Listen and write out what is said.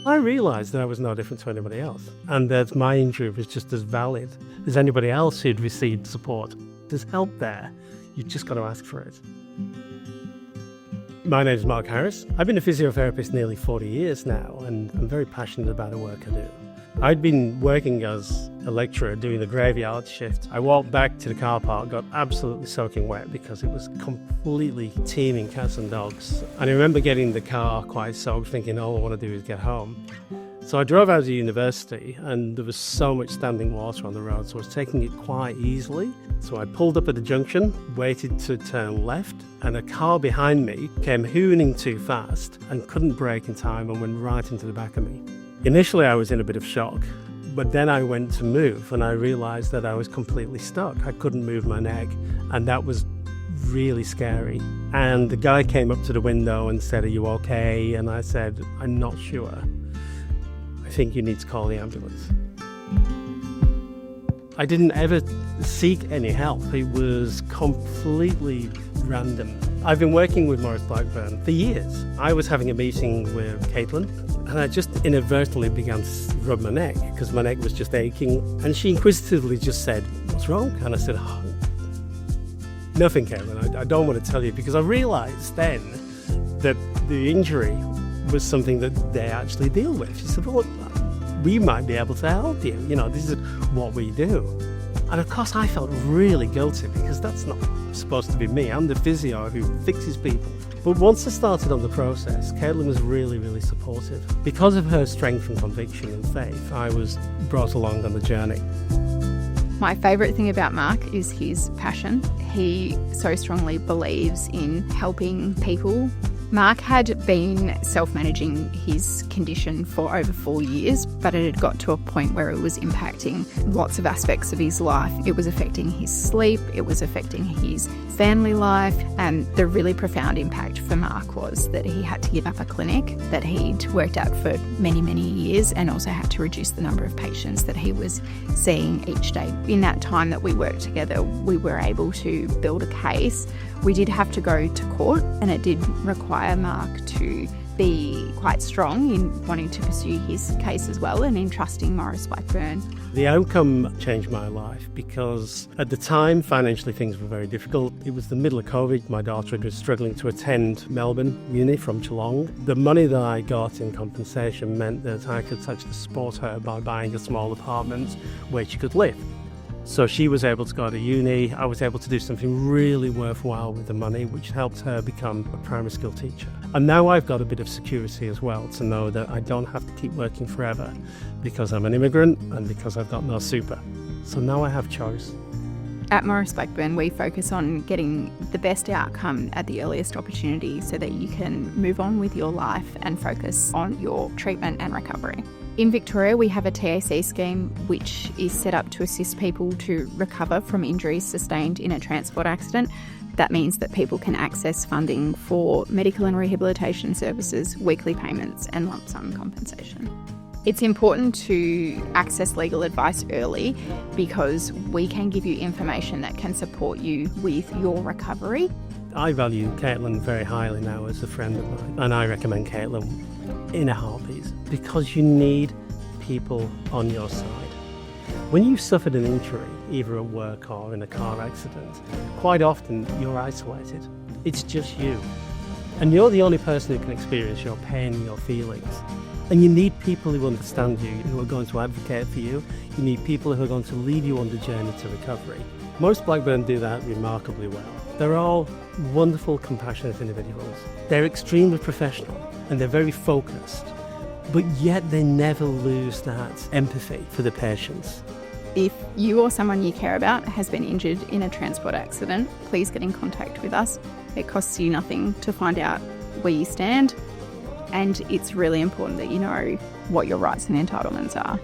I realised that I was no different to anybody else, and that my injury was just as valid as anybody else who'd received support. There's help there. You've just got to ask for it. My name is Mark Harris. I've been a physiotherapist nearly 40 years now, and I'm very passionate about the work I do. I'd been working as a lecturer doing the graveyard shift. I walked back to the car park, got absolutely soaking wet because it was completely teeming cats and dogs. And I remember getting in the car quite soaked, thinking all I want to do is get home. So I drove out of the university, and there was so much standing water on the road, so I was taking it quite easily. So I pulled up at the junction, waited to turn left, and a car behind me came hooning too fast and couldn't brake in time and went right into the back of me. Initially, I was in a bit of shock, but then I went to move and I realised that I was completely stuck. I couldn't move my neck, and that was really scary. And the guy came up to the window and said, "Are you okay?" And I said, "I'm not sure. I think you need to call the ambulance." I didn't ever seek any help. It was completely random. I've been working with Maurice Blackburn for years. I was having a meeting with Caitlin, and I just inadvertently began to rub my neck because my neck was just aching. And she inquisitively just said, "What's wrong?" And I said, "Oh, nothing, Caitlin. I don't want to tell you," because I realised then that the injury was something that they actually deal with. She said, "Well, we might be able to help you. You know, this is what we do." And of course I felt really guilty because that's not supposed to be me. I'm the physio who fixes people. But once I started on the process, Caitlin was really, really supportive. Because of her strength and conviction and faith, I was brought along on the journey. My favourite thing about Mark is his passion. He so strongly believes in helping people. Mark had been self-managing his condition for over 4 years, but it had got to a point where it was impacting lots of aspects of his life. It was affecting his sleep, it was affecting his family life, and the really profound impact for Mark was that he had to give up a clinic that he'd worked at for many, many years, and also had to reduce the number of patients that he was seeing each day. In that time that we worked together, we were able to build a case. We did have to go to court, and it did require Mark to be quite strong in wanting to pursue his case as well and in trusting Maurice Blackburn. The outcome changed my life because at the time financially things were very difficult. It was the middle of COVID. My daughter was struggling to attend Melbourne Uni from Geelong. The money that I got in compensation meant that I could actually support her by buying a small apartment where she could live. So she was able to go to uni. I was able to do something really worthwhile with the money, which helped her become a primary school teacher. And now I've got a bit of security as well to know that I don't have to keep working forever because I'm an immigrant and because I've got no super. So now I have choice. At Maurice Blackburn, we focus on getting the best outcome at the earliest opportunity so that you can move on with your life and focus on your treatment and recovery. In Victoria, we have a TAC scheme which is set up to assist people to recover from injuries sustained in a transport accident. That means that people can access funding for medical and rehabilitation services, weekly payments, and lump sum compensation. It's important to access legal advice early because we can give you information that can support you with your recovery. I value Caitlin very highly now as a friend of mine, and I recommend Caitlin in a heartbeat because you need people on your side. When you've suffered an injury, either at work or in a car accident, quite often you're isolated. It's just you. And you're the only person who can experience your pain and your feelings. And you need people who understand you, who are going to advocate for you. You need people who are going to lead you on the journey to recovery. Most Blackburn do that remarkably well. They're all wonderful, compassionate individuals. They're extremely professional and they're very focused, but yet they never lose that empathy for the patients. If you or someone you care about has been injured in a transport accident, please get in contact with us. It costs you nothing to find out where you stand, and it's really important that you know what your rights and entitlements are.